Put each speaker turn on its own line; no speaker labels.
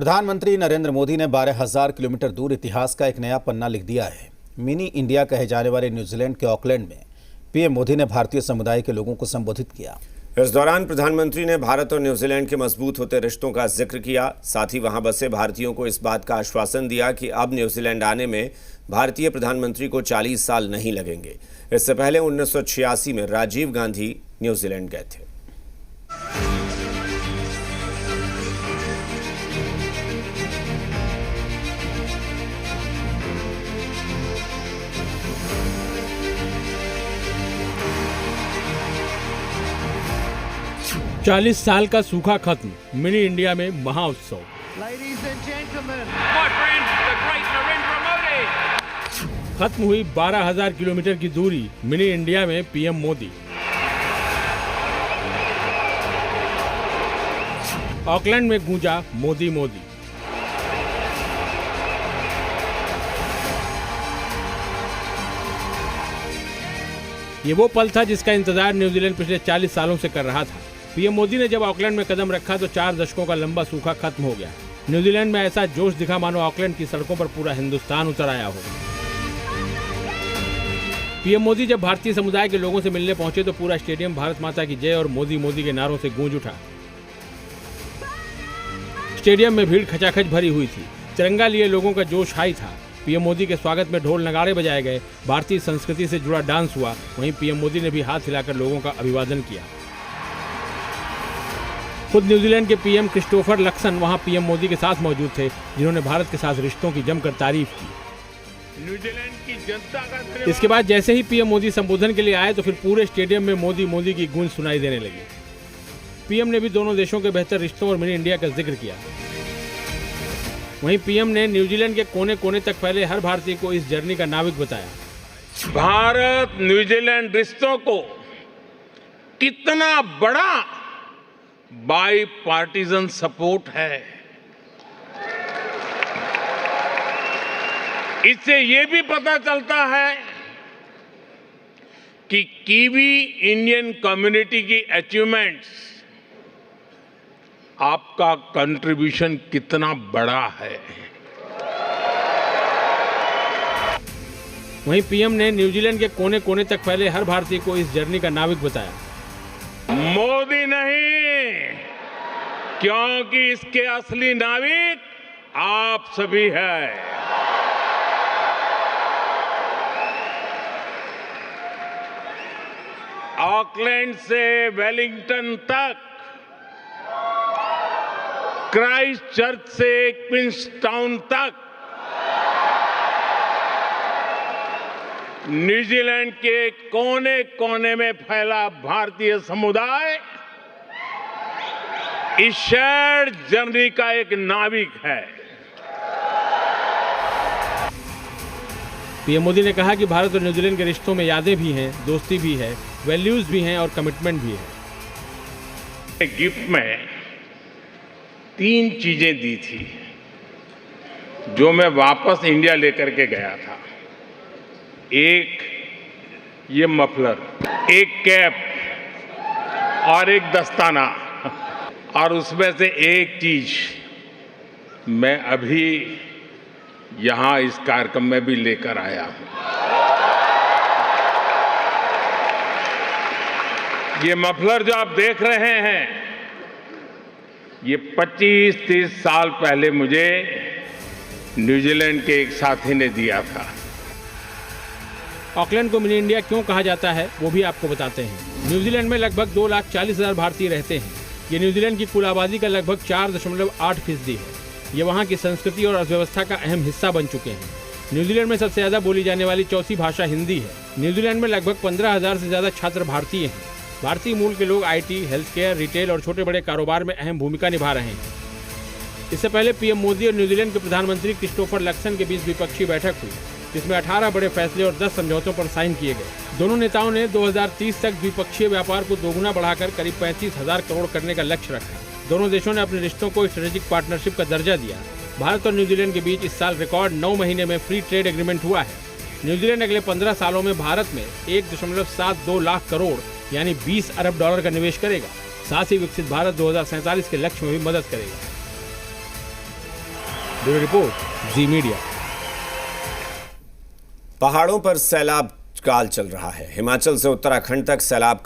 प्रधानमंत्री नरेंद्र मोदी ने 12,000 किलोमीटर दूर इतिहास का एक नया पन्ना लिख दिया है। मिनी इंडिया कहे जाने वाले न्यूजीलैंड के ऑकलैंड में पीएम मोदी ने भारतीय समुदाय के लोगों को संबोधित किया।
इस दौरान प्रधानमंत्री ने भारत और न्यूजीलैंड के मजबूत होते रिश्तों का जिक्र किया। साथ ही वहां बसे भारतीयों को इस बात का आश्वासन दिया कि अब न्यूजीलैंड आने में भारतीय प्रधानमंत्री को 40 साल नहीं लगेंगे। इससे पहले 1986 में राजीव गांधी न्यूजीलैंड गए थे।
40 साल का सूखा खत्म, मिनी इंडिया में महाउत्सव। खत्म हुई 12,000 किलोमीटर की दूरी, मिनी इंडिया में पीएम मोदी। ऑकलैंड में गूंजा मोदी मोदी। ये वो पल था जिसका इंतजार न्यूजीलैंड पिछले 40 सालों से कर रहा था। पीएम मोदी ने जब ऑकलैंड में कदम रखा तो 4 दशकों का लंबा सूखा खत्म हो गया। न्यूजीलैंड में ऐसा जोश दिखा मानो ऑकलैंड की सड़कों पर पूरा हिंदुस्तान उतर आया हो। पीएम मोदी जब भारतीय समुदाय के लोगों से मिलने पहुंचे तो पूरा स्टेडियम भारत माता की जय और मोदी मोदी के नारों से गूंज उठा। स्टेडियम में भीड़ खचाखच भरी हुई थी। तिरंगा लिए लोगों का जोश हाई था। पीएम मोदी के स्वागत में ढोल नगाड़े बजाए गए, भारतीय संस्कृति से जुड़ा डांस हुआ। वहीं पीएम मोदी ने भी हाथ हिलाकर लोगों का अभिवादन किया। खुद न्यूजीलैंड के पीएम क्रिस्टोफर लक्सन वहां पीएम मोदी के साथ मौजूद थे, जिन्होंने भारत के साथ रिश्तों की जमकर तारीफ की। न्यूजीलैंड की जनता का इसके बाद जैसे ही पीएम मोदी संबोधन के लिए आए तो फिर पूरे स्टेडियम में मोदी मोदी की गूंज सुनाई देने लगी। पीएम ने भी दोनों देशों के बेहतर रिश्तों और मिनी इंडिया का जिक्र किया। वहीं पीएम ने न्यूजीलैंड के कोने कोने तक फैले हर भारतीय को इस जर्नी का नाविक बताया।
भारत न्यूजीलैंड रिश्तों को कितना बड़ा बाई पार्टीजन सपोर्ट है, इससे ये भी पता चलता है कि कीवी इंडियन कम्युनिटी की अचीवमेंट्स, आपका कंट्रीब्यूशन कितना बड़ा है।
वहीं पीएम ने न्यूजीलैंड के कोने कोने तक फैले हर भारतीय को इस जर्नी का नाविक बताया।
मोदी नहीं, क्योंकि इसके असली नाविक आप सभी हैं। ऑकलैंड से वेलिंगटन तक, क्राइस्ट चर्च से क्वींसटाउन तक, न्यूजीलैंड के कोने कोने में फैला भारतीय समुदाय इस शेयर्ड जर्नी का एक नाविक है।
पीएम मोदी ने कहा कि भारत और न्यूजीलैंड के रिश्तों में यादें भी हैं, दोस्ती भी है, वैल्यूज भी हैं और कमिटमेंट भी है।
गिफ्ट में 3 चीजें दी थी जो मैं वापस इंडिया लेकर के गया था। एक ये मफलर, एक कैप और एक दस्ताना, और उसमें से एक चीज मैं अभी यहां इस कार्यक्रम में भी लेकर आया हूं। ये मफलर जो आप देख रहे हैं, ये 25-30 साल पहले मुझे न्यूजीलैंड के एक साथी ने दिया था।
ऑकलैंड को मिनी इंडिया क्यों कहा जाता है वो भी आपको बताते हैं। न्यूजीलैंड में लगभग 2,40,000 भारतीय रहते हैं। ये न्यूजीलैंड की कुल आबादी का लगभग 4.8% है। ये वहाँ की संस्कृति और अर्थव्यवस्था का अहम हिस्सा बन चुके हैं। न्यूजीलैंड में सबसे ज़्यादा बोली जाने वाली चौथी भाषा हिंदी है। न्यूजीलैंड में लगभग 15,000 से ज़्यादा छात्र भारतीय हैं। भारतीय मूल के लोग IT, हेल्थ केयर, रिटेल और छोटे बड़े कारोबार में अहम भूमिका निभा रहे हैं। इससे पहले पीएम मोदी और न्यूजीलैंड के प्रधानमंत्री क्रिस्टोफर लक्सन के बीच द्विपक्षीय बैठक हुई, जिसमें 18 बड़े फैसले और 10 समझौतों पर साइन किए गए। दोनों नेताओं ने 2030 तक द्विपक्षीय व्यापार को दोगुना बढ़ाकर करीब 35,000 करोड़ करने का लक्ष्य रखा। दोनों देशों ने अपने रिश्तों को स्ट्रेटेजिक पार्टनरशिप का दर्जा दिया। भारत और न्यूजीलैंड के बीच इस साल रिकॉर्ड 9 महीने में फ्री ट्रेड एग्रीमेंट हुआ है। न्यूजीलैंड अगले 15 सालों में भारत में 1.72 लाख करोड़ यानी 20 अरब डॉलर का निवेश करेगा। साथ ही विकसित भारत 2047 के लक्ष्य में भी मदद करेगा। ब्यूरो रिपोर्ट, जी मीडिया।
पहाड़ों पर सैलाब काल चल रहा है। हिमाचल से उत्तराखंड तक सैलाब